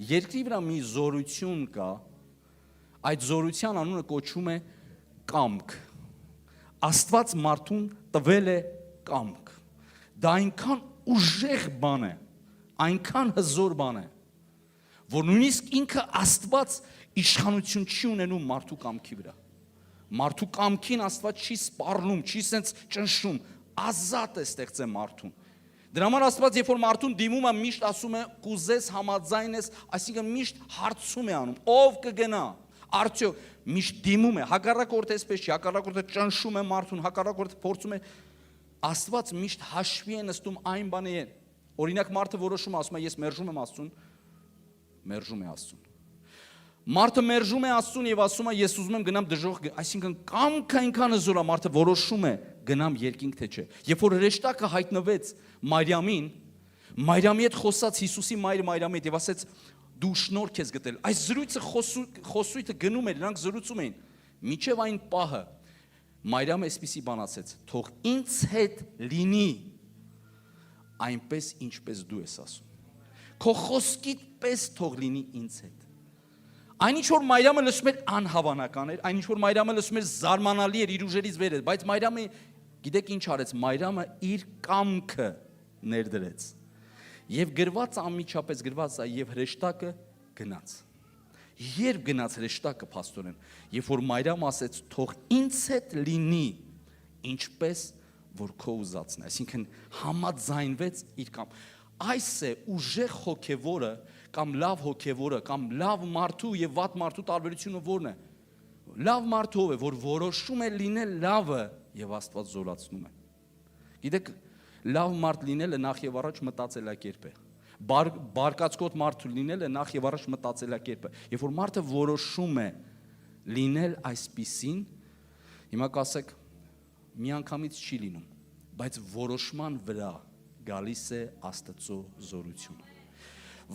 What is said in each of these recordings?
երկրի վրա մի զորություն կա, այդ զորության անունը կոչվում է կամք։ Աստված մարդուն տվել է կամք։ Դա այնքան ուժեղ բան է, այնքան հզոր բան է, որ նույնիսկ ինքը Աստված իշխանություն չի ունենում մարդու կամքի վրա։ Մարդու կամքին Աստված չի սպառնում, չի սենց ճնշում, ազատ է ստեղծել մարդուն։ Դրա համար Աստված, երբ որ մարդուն դիմում է, միշտ ասում է կուզես համաձայն ես, այսինքն միշտ հարցում է անում, ով կգնա, արդյոք միշտ դիմում է, հակառակորդը այսպես չի, հակառակորդը ճնշում է մարդուն, հակառակորդը փորձում է, Աստված միշտ հաշվի է նստում այն բանը, օրինակ մարդը որոշում է, ասում է ես մերժում եմ Աստծուն, մերժում է Աստծուն։ Մարդը մերժում է Աստծուն եւ ասում է ես ուզում եմ գնամ դժոխք, այսինքն կամքը այնքան հզոր է, մարդը որոշում է գնամ երկինք թե չէ։ Երբ որ հրեշտակը հայտնվեց Մարիամին, Մարիամի հետ խոսած Հիսուսի մայրը Մարիամի հետ եւ ասեց դու շնորհք ես գտել։ Այս զրույցը խոսույթը գնում էր, նրանք զրուցում էին։ Միջև այն պահը Մարիամը այսպիսի բան ասեց. թող ինձ հետ լինի այնպես ինչպես դու ես ասում։ Քո խոսքիդ պես թող լինի ինձ հետ։ Այն ինչ որ Մարիամը լսում էր անհավանական էր, այն ինչ որ Մարիամը լսում էր զարմանալի էր, իր ուժերից վեր էր, բայց Մարիամը գիտեք ինչ արեց, Մարիամը իր կամքը ներդրեց։ Եվ գրված անմիջապես գրված է եւ հրեշտակը գնաց։ Երբ գնաց հրեշտակը փաստորեն, երբ որ Մարիամը ասեց թող ինձ հետ լինի ինչպես որ քո ուզածն է, այսինքն համաձայնվեց իր կամ։ Այս է ուժեղ հոգևորը կամ լավ հոգևորը կամ լավ մարդու եւ վատ մարդու տարբերությունը որն է։ Լավ մարդը ով է, որ որոշում է լինել լավը եւ Աստված զորացնում է։ Գիտեք, լավ մարդ լինելը նախ եւ առաջ մտածելակերպ է։ Բարկացկոտ մարդ լինելը նախ եւ առաջ մտածելակերպ է։ Երբ որ մարդը որոշում է լինել այսպիսին, հիմա կասեք, միանգամից չի լինում, բայց որոշման վրա գալիս է Աստծո զորությունը։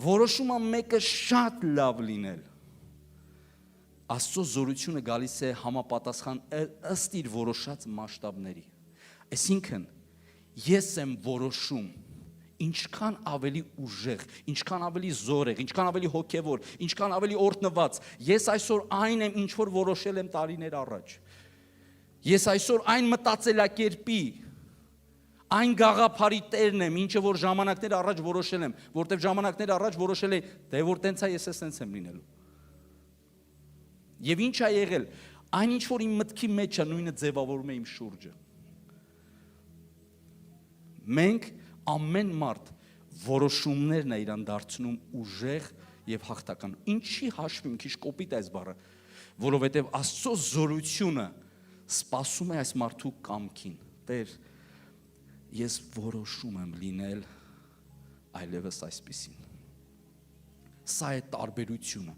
Որոշում է մեկը շատ լավ լինել, Աստծո զորությունը գալիս է համապատասխան ըստ իր որոշած մասշտաբների։ Այսինքն, ես եմ որոշում ինչքան ավելի ուժեղ, ինչքան ավելի զորեղ, ինչքան ավելի հոգևոր, ինչքան ավելի օրհնված։ Ես այսօր այն եմ, ինչ որ որոշել եմ տարիներ առաջ։ Ես այսօր այն մտածելակերպի, այն գաղափարի տերն եմ, ինչը որ ժամանակներ առաջ որոշել եմ, որտեղ ժամանակներ առաջ որոշել եմ, դե որ տենց է, ես տենց եմ լինելու։ Եվ ինչ է եղել, այն ինչ որ իմ մտքի մեջ է, նույնը ձևավորում է իմ շուրջը։ Մենք ամեն մարդ որոշումներն է իրան դարձնում ուժեղ եւ հաղթական։ Ինչի հաշվի, մի քիչ կոպիտ է այս բառը, որովհետեւ Աստծո զորությունը սպասում է այս մարդու կամքին։ Տեր, ես որոշում եմ լինել այլևս այսպիսին։ Սա է տարբերությունը։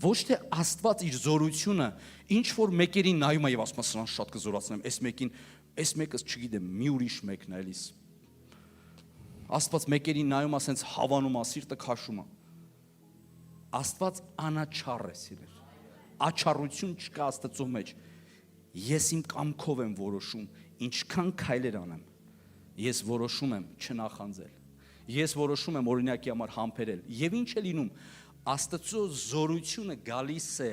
Ոչ թե Աստված իր զորությունը ինչ որ մեկերին նայում է եւ ասում է սրան շատ կզորացնեմ, այս մեկս չգիտեմ, մի ուրիշ մեկն է էլիս։ Աստված մեկերին նայում է, ասենց հավանում է, սիրտը քաշում է։ Աստված անաչառ է, սիրեր։ Աչառություն չկա Աստծո մեջ։ Ես իմ կամքով եմ որոշում, ինչքան քայլեր անեմ։ Ես որոշում եմ չնախանձել։ Ես որոշում եմ օրինակի համար համբերել։ Եվ ինչ է լինում, Աստծո զորությունը գալիս է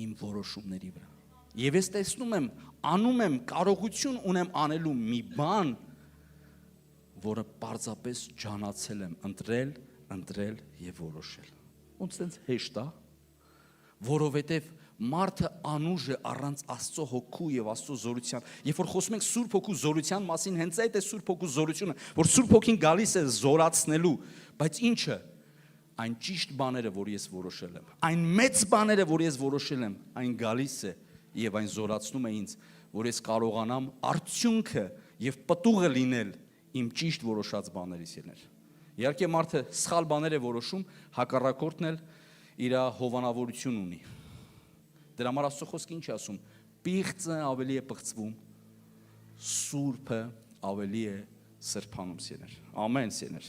իմ որոշումների վրա։ Եվ ես տեսնում եմ, անում եմ, կարողություն ունեմ անելու մի բան, որը պարզապես ջանացել եմ, ընտրել եւ որոշել։ Ոնց տենց հեշտ է, որովհետեւ մարդը անուժ է առանց Աստծո հոգու եւ Աստծո զորության։ Երբ որ խոսում ենք Սուրբ Հոգու զորության մասին, հենց այդ է Սուրբ Հոգու զորությունը, որ Սուրբ Հոգին գալիս է զորացնելու, բայց ինչը այն ճիշտ բաները, որ ես որոշել եմ, այն մեծ բաները, որ ես որոշել եմ, այն գալիս է եւ այն զորացնում է ինձ, որ ես կարողանամ արդյունքը եւ պտուղը լինել իմ ճիշտ որոշած բաներից ելներ։ Իհարկե մարդը սխալ բաներ է որոշում, հակառակորդն էլ իր հովանավորություն ունի։ Դրա համար Աստծո խոսքը ինչ է ասում. պիղծը ավելի է պղծվում, սուրբը ավելի է սրբանում, սիրներ։ Ամեն, սիրներ։